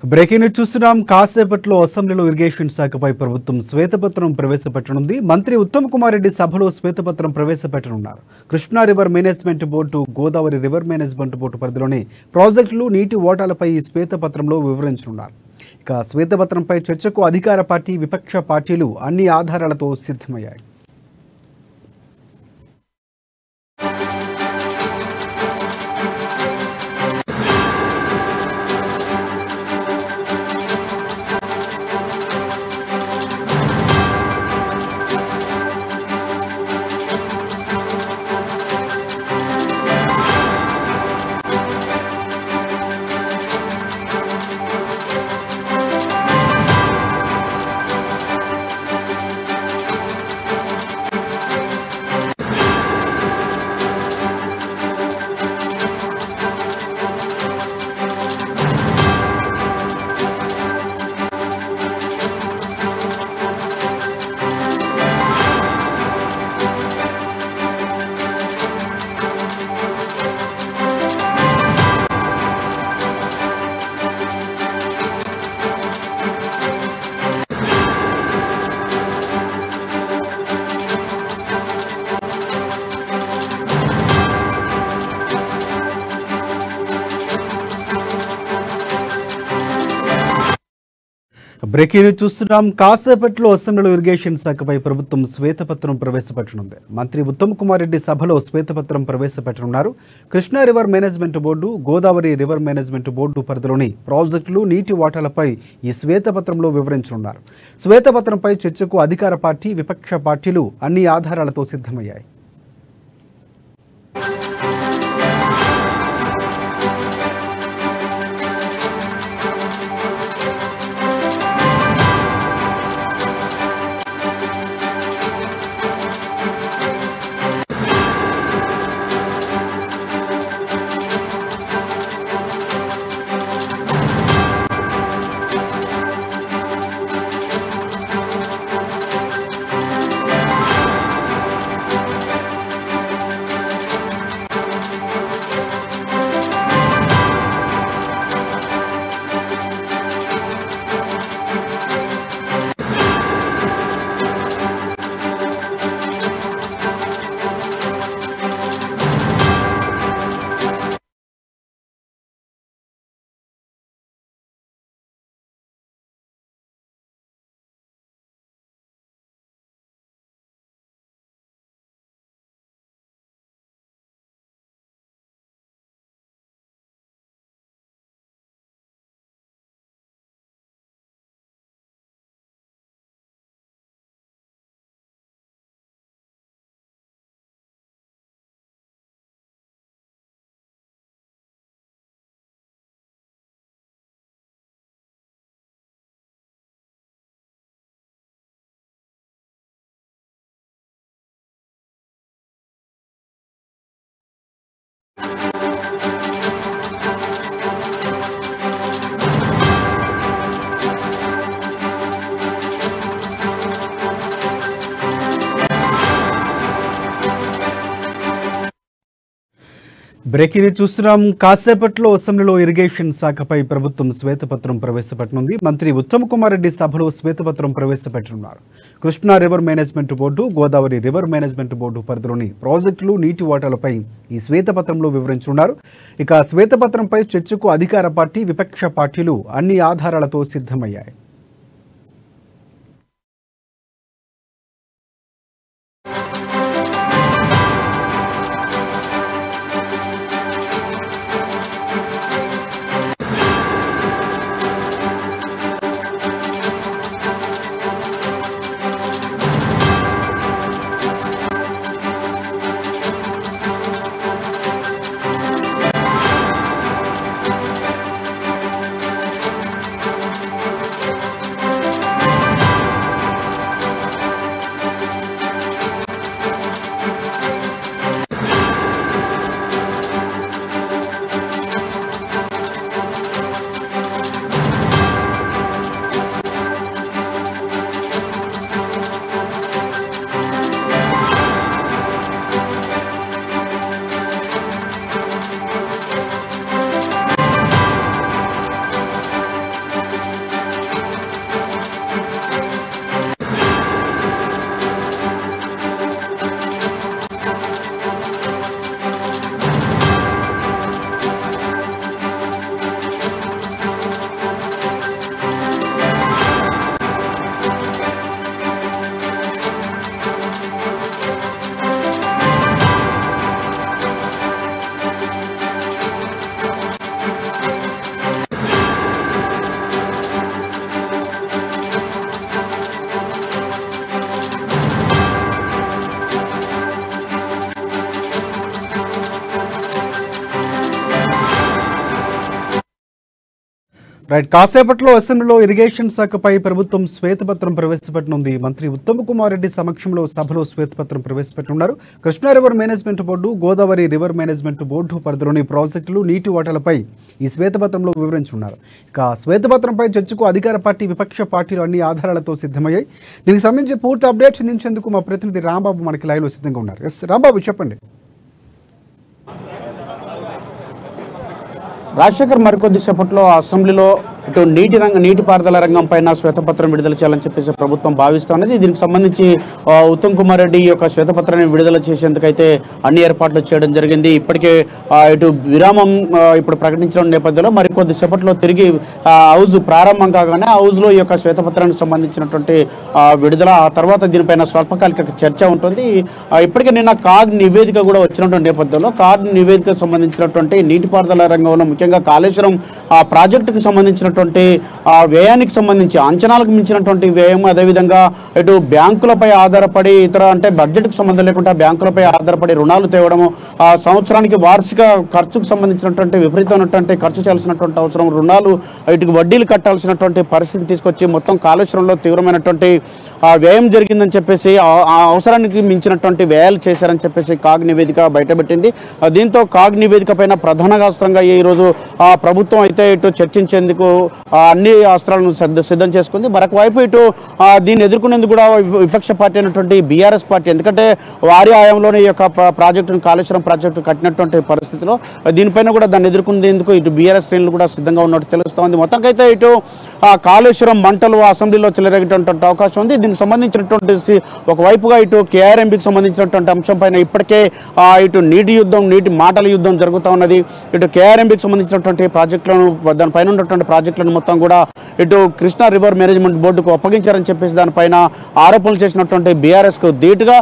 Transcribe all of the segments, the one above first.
Breaking news చూస్తున్నాం. కాసేపట్లో అసెంబ్లీలో ఇరిగేషన్ శాఖపై ప్రభుత్వం శ్వేతపత్రం ప్రవేశపెట్టనుంది. మంత్రి ఉత్తమ్ కుమార్ రెడ్డి సభలో శ్వేతపత్రం ప్రవేశపెట్టనున్నారు. Krishna river management board, Godavari river management board పరిధిలోని ప్రాజెక్టులు, నీటి ఓటాలపై ఈ శ్వేతపత్రంలో వివరించనున్నారు. ఇక శ్వేతపత్రంపై చర్చకు అధికార పార్టీ, విపక్ష పార్టీలు అన్ని ఆధారాలతో సిద్ధమయ్యాయి. బ్రేకింగ్ న్యూస్ చూస్తున్నాం. కాసేపట్లో అసెంబ్లీలో ఇరిగేషన్ శాఖపై ప్రభుత్వం శ్వేతపత్రం ప్రవేశపెట్టనుంది. మంత్రి ఉత్తమ్ కుమార్ రెడ్డి సభలో శ్వేతపత్రం ప్రవేశపెట్టనున్నారు. Krishna river management board, Godavari river management board పరిధిలోని ప్రాజెక్టులు, నీటి వాటాలపై ఈ శ్వేతపత్రంలో వివరించనున్నారు. శ్వేతపత్రంపై చర్చకు అధికార పార్టీ, విపక్ష పార్టీలు అన్ని ఆధారాలతో సిద్ధమయ్యాయి. బ్రేకింగ్ న్యూస్ చూస్తున్నాం. కాసేపట్లో అసెంబ్లీలో ఇరిగేషన్ శాఖపై ప్రభుత్వం శ్వేతపత్రం ప్రవేశపెట్టనుంది. మంత్రి ఉత్తమ్ కుమార్ రెడ్డి సభలో శ్వేతపత్రం ప్రవేశపెట్టనున్నారు. Krishna river management board, Godavari river management board పరిధిలోని ప్రాజెక్టులు, నీటి వాటాలపై ఈ శ్వేతపత్రంలో వివరించనున్నారు. ఇక శ్వేతపత్రంపై చర్చకు అధికార పార్టీ, విపక్ష పార్టీలు అన్ని ఆధారాలతో సిద్ధమయ్యాయి. రైట్, కాసేపట్లో అసెంబ్లీలో ఇరిగేషన్ శాఖపై ప్రభుత్వం శ్వేతపత్రం ప్రవేశపెట్టనుంది. మంత్రి ఉత్తమ్ కుమార్ రెడ్డి సమక్షంలో సభలో శ్వేతపత్రం ప్రవేశపెట్టనున్నారు. Krishna river management board, Godavari river management board పరిధిలోని ప్రాజెక్టులు, నీటి వాటాలపై ఈ శ్వేతపత్రంలో వివరించున్నారు. ఇక శ్వేతపత్రంపై చర్చకు అధికార పార్టీ, విపక్ష పార్టీలు అన్ని ఆధారాలతో సిద్ధమయ్యాయి. దీనికి సంబంధించి పూర్తి అప్డేట్స్ అందించేందుకు మా ప్రతినిధి రాంబాబు మనకి లైవ్లో సిద్ధంగా ఉన్నారు. ఎస్ రాంబాబు, చెప్పండి. రాజశేఖర్ మరికొద్ది సేపట్లో అసెంబ్లీలో ఇటు నీటిపారుదల రంగం పైన శ్వేతపత్రం విడుదల చేయాలని చెప్పేసి ప్రభుత్వం భావిస్తున్నది. దీనికి సంబంధించి ఉత్తమ్ కుమార్ రెడ్డి యొక్క శ్వేతపత్రాన్ని విడుదల చేసేందుకైతే అన్ని ఏర్పాట్లు చేయడం జరిగింది. ఇప్పటికే ఇటు విరామం ఇప్పుడు ప్రకటించడం నేపథ్యంలో మరికొద్ది సేపట్లో తిరిగి హౌస్ ప్రారంభం కాగానే హౌస్లో ఈ యొక్క శ్వేతపత్రానికి సంబంధించినటువంటి విడుదల, ఆ తర్వాత దీనిపైన స్వల్పకాలిక చర్చ ఉంటుంది. ఇప్పటికే నిన్న కాగ్ నివేదిక కూడా వచ్చినటువంటి నేపథ్యంలో కాగ్ నివేదికకు సంబంధించినటువంటి నీటిపారుదల రంగంలో ముఖ్యంగా కాళేశ్వరం ప్రాజెక్టుకు సంబంధించిన వ్యయానికి సంబంధించి అంచనాలకు మించినటువంటి వ్యయం, అదేవిధంగా ఇటు బ్యాంకులపై ఆధారపడి అంటే బడ్జెట్కు సంబంధం లేకుండా బ్యాంకులపై ఆధారపడి రుణాలు తేవడము, సంవత్సరానికి వార్షిక ఖర్చుకు సంబంధించినటువంటి విపరీతమైనటువంటి ఖర్చు చేయాల్సినటువంటి అవసరం, రుణాలు ఇటుకు వడ్డీలు కట్టాల్సినటువంటి పరిస్థితి తీసుకొచ్చి మొత్తం కాళేశ్వరంలో తీవ్రమైనటువంటి వ్యయం జరిగిందని చెప్పేసి, అవసరానికి మించినటువంటి వ్యయాలు చేశారని చెప్పేసి కాగ్ నివేదిక బయటపెట్టింది. దీంతో కాగ్ నివేదిక పైన ప్రధానంగా అస్త్రంగా ఈరోజు ప్రభుత్వం అయితే ఇటు చర్చించేందుకు అన్ని అస్త్రాలను సిద్ధం చేసుకుంది. మరొక వైపు ఇటు దీన్ని ఎదుర్కొనేందుకు కూడా విపక్ష పార్టీ అయినటువంటి బీఆర్ఎస్ పార్టీ, ఎందుకంటే వారి ఆయంలోనే ఈ యొక్క ప్రాజెక్టును కాళేశ్వరం ప్రాజెక్టు కట్టినటువంటి పరిస్థితిలో దీనిపైన కూడా దాన్ని ఎదుర్కొనేందుకు ఇటు బీఆర్ఎస్ శ్రేణులు కూడా సిద్ధంగా ఉన్నట్టు తెలుస్తోంది. మొత్తానికైతే ఇటు కాళేశ్వరం మంటలు అసెంబ్లీలో చెలరేగేటువంటి అవకాశం ఉంది. దీనికి సంబంధించినటువంటి ఒకవైపుగా ఇటు కేఆర్ఎంబీకి సంబంధించినటువంటి అంశం పైన ఇప్పటికే ఇటు నీటి మాటల యుద్ధం జరుగుతూ ఉన్నది. ఇటు కేఆర్ఎంబీకి సంబంధించినటువంటి ప్రాజెక్టులను, దానిపైన ఉన్నటువంటి ప్రాజెక్టులను మొత్తం కూడా ఇటు కృష్ణా రివర్ మేనేజ్మెంట్ బోర్డుకు అప్పగించారని చెప్పేసి దానిపైన ఆరోపణలు చేసినటువంటి బీఆర్ఎస్కు ధీటుగా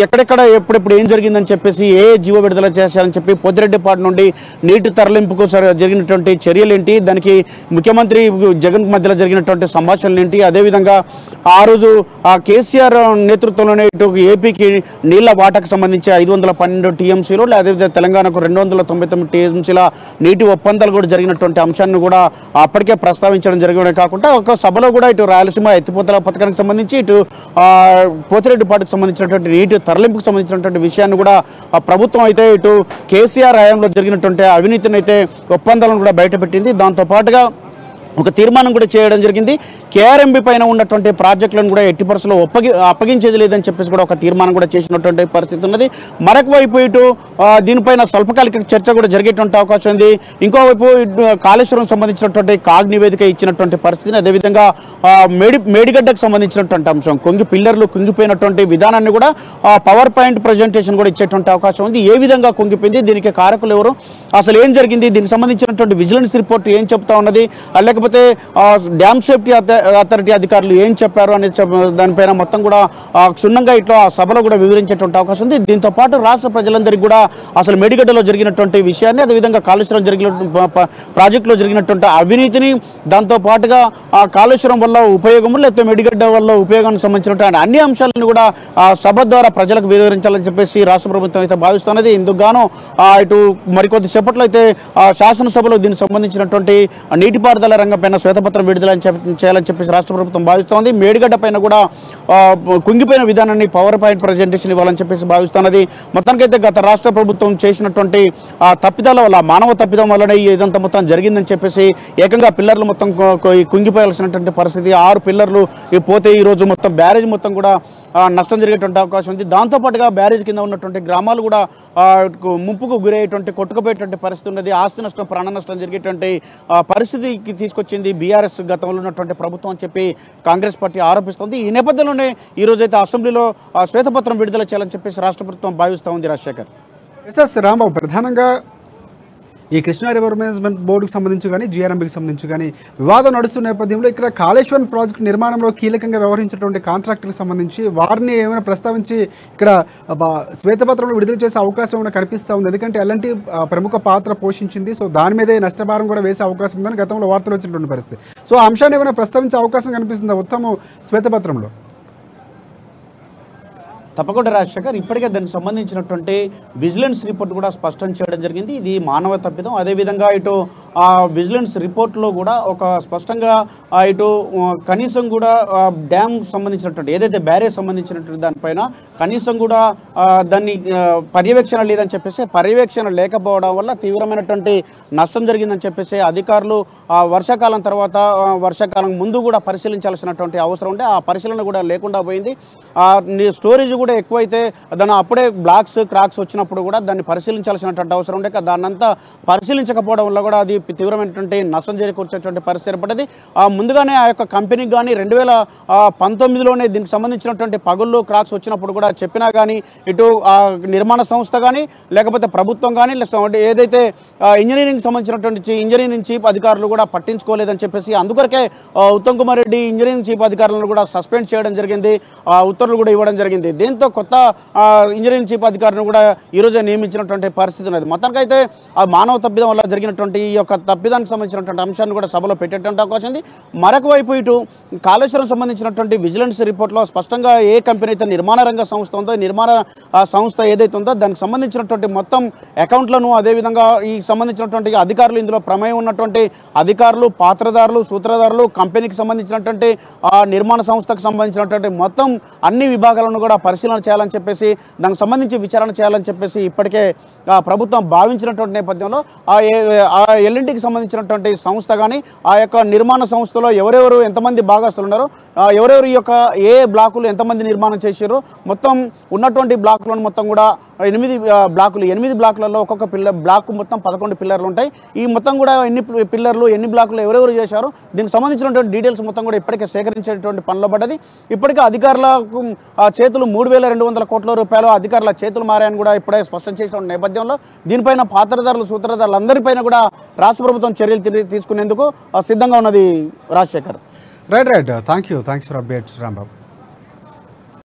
ఎక్కడెక్కడ ఎప్పుడెప్పుడు ఏం జరిగిందని చెప్పేసి, ఏ జీవో విడుదల చేశారని చెప్పి, పొద్దురెడ్డిపాటి నుండి నీటి తరలింపుకు జరిగినటువంటి చర్యలు ఏంటి, దానికి ముఖ్యమంత్రి జగన్ మధ్యలో జరిగినటువంటి సంభాషణలు ఏంటి, అదేవిధంగా ఆ రోజు కేసీఆర్ నేతృత్వంలోనే ఇటు ఏపీకి నీళ్ల వాటాకు సంబంధించి 512 టీఎంసీలు, అదేవిధంగా తెలంగాణకు 299 టీఎంసీల నీటి ఒప్పందాలు కూడా జరిగినటువంటి అంశాన్ని కూడా అప్పటికే ప్రస్తావించడం జరిగడమే కాకుండా ఒక సభలో కూడా ఇటు రాయలసీమ ఎత్తిపోతల పథకానికి సంబంధించి, ఇటు పోతిరెడ్డిపాటికి సంబంధించినటువంటి నీటి తరలింపుకు సంబంధించినటువంటి విషయాన్ని కూడా ప్రభుత్వం అయితే ఇటు కేసీఆర్ హయాంలో జరిగినటువంటి అవినీతిని అయితే ఒప్పందాలను కూడా బయటపెట్టింది. దాంతోపాటుగా ఒక తీర్మానం కూడా చేయడం జరిగింది. కేఆర్ఎంబీ పైన ఉన్నటువంటి ప్రాజెక్టులను కూడా ఎట్టి పరిస్థితుల్లో అప్పగించేది లేదని చెప్పేసి కూడా ఒక తీర్మానం కూడా చేసినటువంటి పరిస్థితి ఉన్నది. మరొక వైపు ఇటు దీనిపైన స్వల్పకాలిక చర్చ కూడా జరిగేటువంటి అవకాశం ఉంది. ఇంకోవైపు కాళేశ్వరం సంబంధించినటువంటి కాగ్ నివేదిక ఇచ్చినటువంటి పరిస్థితిని, అదేవిధంగా మేడిగడ్డకు సంబంధించినటువంటి అంశం, పిల్లర్లు కుంగిపోయినటువంటి విధానాన్ని కూడా పవర్ పాయింట్ ప్రజెంటేషన్ కూడా ఇచ్చేటువంటి అవకాశం ఉంది. ఏ విధంగా కుంగిపోయింది, దీనికి కారకులు ఎవరు, అసలు ఏం జరిగింది, దీనికి సంబంధించినటువంటి విజిలెన్స్ రిపోర్ట్ ఏం చెప్తా ఉన్నది, లేకపోతే డ్యామ్ సేఫ్టీ అథారిటీ అధికారులు ఏం చెప్పారు అనే దానిపైన మొత్తం కూడా క్షుణ్ణంగా ఇట్లా సభలో కూడా వివరించేటువంటి అవకాశం ఉంది. దీంతో పాటు రాష్ట్ర ప్రజలందరికీ కూడా అసలు మేడిగడ్డలో జరిగినటువంటి విషయాన్ని, అదేవిధంగా కాళేశ్వరం ప్రాజెక్టులో జరిగినటువంటి అవినీతిని, దాంతో పాటుగా కాళేశ్వరం వల్ల ఉపయోగము లేకపోతే మేడిగడ్డ వల్ల ఉపయోగానికి సంబంధించినటువంటి అన్ని అంశాలను కూడా సభ ద్వారా ప్రజలకు వివరించాలని చెప్పేసి రాష్ట్ర ప్రభుత్వం అయితే భావిస్తున్నది. ఇందుకు గాను ఇటు మరికొద్ది సేపట్లో అయితే శాసనసభలో దీనికి సంబంధించినటువంటి నీటిపారుదల రంగం పైన శ్వేతపత్రం విడుదల చేయాలని చెప్పేసి రాష్ట్ర ప్రభుత్వం భావిస్తోంది. మేడిగడ్డ పైన కూడా కుంగిపోయిన విధానాన్ని పవర్ పాయింట్ ప్రజెంటేషన్ ఇవ్వాలని చెప్పేసి భావిస్తున్నది. మొత్తానికైతే గత రాష్ట్ర ప్రభుత్వం చేసినటువంటి తప్పిదాల వల్ల, మానవ తప్పిదం వల్లనే ఇదంతా మొత్తం జరిగిందని చెప్పేసి ఏకంగా పిల్లర్లు మొత్తం కుంగిపోయాల్సినటువంటి పరిస్థితి, 6 పిల్లర్లు పోతే ఈరోజు మొత్తం బ్యారేజ్ మొత్తం కూడా నష్టం జరిగేటువంటి అవకాశం ఉంది. దాంతోపాటుగా బ్యారేజ్ కింద ఉన్నటువంటి గ్రామాలు కూడా ముంపుకు గురయ్యేటువంటి, కొట్టుకుపోయేటువంటి పరిస్థితి ఉన్నది. ఆస్తి నష్టం, ప్రాణ నష్టం జరిగేటువంటి పరిస్థితికి తీసుకొచ్చింది బీఆర్ఎస్ గతంలో ఉన్నటువంటి ప్రభుత్వం అని చెప్పి కాంగ్రెస్ పార్టీ ఆరోపిస్తోంది. ఈ నేపథ్యంలోనే ఈరోజైతే అసెంబ్లీలో శ్వేతపత్రం విడుదల చేయాలని చెప్పేసి రాష్ట్ర ప్రభుత్వం భావిస్తూ ఉంది. రాజశేఖర్, ఎస్ఎస్ రాంబాబు, ప్రధానంగా ఈ కృష్ణా రివర్ మేనేజ్మెంట్ బోర్డుకు సంబంధించి కానీ, జీఆర్ఎంబీకి సంబంధించి కానీ వివాదం నడుస్తున్న నేపథ్యంలో ఇక్కడ కాళేశ్వరం ప్రాజెక్టు నిర్మాణంలో కీలకంగా వ్యవహరించినటువంటి కాంట్రాక్టులకు సంబంధించి వారిని ఏమైనా ప్రస్తావించి ఇక్కడ శ్వేతపత్రంలో విడుదల చేసే అవకాశం ఏమైనా కనిపిస్తూ ఉంది? ఎందుకంటే ఎలాంటి ప్రముఖ పాత్ర పోషించింది, సో దాని మీదే నష్టభారం కూడా వేసే అవకాశం ఉందని గతంలో వార్తలు వచ్చినటువంటి పరిస్థితి. సో ఆ అంశాన్ని ఏమైనా ప్రస్తావించే అవకాశం కనిపిస్తుందా ఉత్తమ శ్వేతపత్రంలో? తప్పకుండా రాజశేఖర్, ఇప్పటికే దానికి సంబంధించినటువంటి విజిలెన్స్ రిపోర్ట్ కూడా స్పష్టం చేయడం జరిగింది. ఇది మానవ తప్పిదం, అదేవిధంగా ఇటు విజిలెన్స్ రిపోర్ట్లో కూడా ఒక స్పష్టంగా ఇటు కనీసం కూడా డ్యామ్ సంబంధించినటువంటి ఏదైతే బ్యారేజ్ సంబంధించినటువంటి దానిపైన కనీసం కూడా దాన్ని పర్యవేక్షణ లేదని చెప్పేసి, పర్యవేక్షణ లేకపోవడం వల్ల తీవ్రమైనటువంటి నష్టం జరిగిందని చెప్పేసి అధికారులు వర్షాకాలం తర్వాత వర్షాకాలం ముందు కూడా పరిశీలించాల్సినటువంటి అవసరం ఉంటే ఆ పరిశీలన కూడా లేకుండా పోయింది. స్టోరేజ్ కూడా ఎక్కువైతే దాన్ని అప్పుడే బ్లాక్స్ క్రాక్స్ వచ్చినప్పుడు కూడా దాన్ని పరిశీలించాల్సినటువంటి అవసరం ఉండే, దాన్నంతా పరిశీలించకపోవడం వల్ల కూడా అది తీవ్రమైనటువంటి నష్టం చేకూర్చేటువంటి పరిస్థితి ఏర్పడ్డది. ముందుగానే ఆ యొక్క కంపెనీకి కానీ 2019లోనే దీనికి సంబంధించినటువంటి పగుళ్ళు క్రాక్స్ వచ్చినప్పుడు కూడా చెప్పినా కానీ ఇటు నిర్మాణ సంస్థ కానీ లేకపోతే ప్రభుత్వం కానీ ఏదైతే ఇంజనీరింగ్ సంబంధించినటువంటి ఇంజనీరింగ్ చీఫ్ అధికారులు కూడా పట్టించుకోలేదని చెప్పేసి అందుకొరకే ఉత్తమ్ కుమార్ రెడ్డి ఇంజనీరింగ్ చీఫ్ అధికారులను కూడా సస్పెండ్ చేయడం జరిగింది, ఉత్తర్వులు కూడా ఇవ్వడం జరిగింది. దీంతో కొత్త ఇంజనీరింగ్ చీఫ్ అధికారులను కూడా ఈరోజే నియమించినటువంటి పరిస్థితి ఉన్నది. మొత్తానికైతే ఆ మానవ తప్పిదం వల్ల జరిగినటువంటి ఈ యొక్క తప్పిదానికి సంబంధించినటువంటి అంశాన్ని కూడా సభలో పెట్టేటువంటి అవకాశం ఉంది. మరొక వైపు ఇటు కాళేశ్వరం సంబంధించినటువంటి విజిలెన్స్ రిపోర్ట్లో స్పష్టంగా ఏ కంపెనీ అయితే నిర్మాణ రంగ సంస్థ ఉందో, నిర్మాణ సంస్థ ఏదైతే ఉందో దానికి సంబంధించినటువంటి మొత్తం అకౌంట్లను, అదేవిధంగా ఈ సంబంధించినటువంటి అధికారులు, ఇందులో ప్రమేయం ఉన్నటువంటి అధికారులు, పాత్రదారులు, సూత్రధారులు, కంపెనీకి సంబంధించినటువంటి నిర్మాణ సంస్థకు సంబంధించినటువంటి మొత్తం అన్ని విభాగాలను కూడా పరిశీలన చేయాలని చెప్పేసి, దానికి సంబంధించి విచారణ చేయాలని చెప్పేసి ఇప్పటికే ప్రభుత్వం భావించినటువంటి నేపథ్యంలో ఆ ఎల్ఎన్టీకి సంబంధించినటువంటి సంస్థ కానీ ఆ యొక్క నిర్మాణ సంస్థలో ఎవరెవరు ఎంతమంది భాగస్తులు ఉన్నారో, ఎవరెవరు ఈ యొక్క ఏ బ్లాకులు ఎంతమంది నిర్మాణం చేశారో మొత్తం ఉన్నటువంటి బ్లాకులను మొత్తం కూడా 8 బ్లాకులలో ఒక్కొక్క బ్లాక్ మొత్తం 11 పిల్లర్లు ఉంటాయి. ఈ మొత్తం కూడా ఎన్ని పిల్లర్లు ఎన్ని బ్లాకులు ఎవరెవరు చేశారో దీనికి సంబంధించినటువంటి డీటెయిల్స్ మొత్తం కూడా ఇప్పటికే సేకరించేటువంటి పనిలో పడ్డది. ఇప్పటికే అధికారులకు చేతులు 3200 కోట్ల రూపాయలు అధికారుల చేతులు మారాయని కూడా ఇప్పుడే స్పష్టం చేసిన నేపథ్యంలో దీనిపైన పాత్రదారులు, సూత్రధారులు అందరిపైన కూడా రాష్ట్ర ప్రభుత్వం చర్యలు తీసుకునేందుకు సిద్ధంగా ఉన్నది. Rajasekhar. Right. Thanks for updates Rambabu.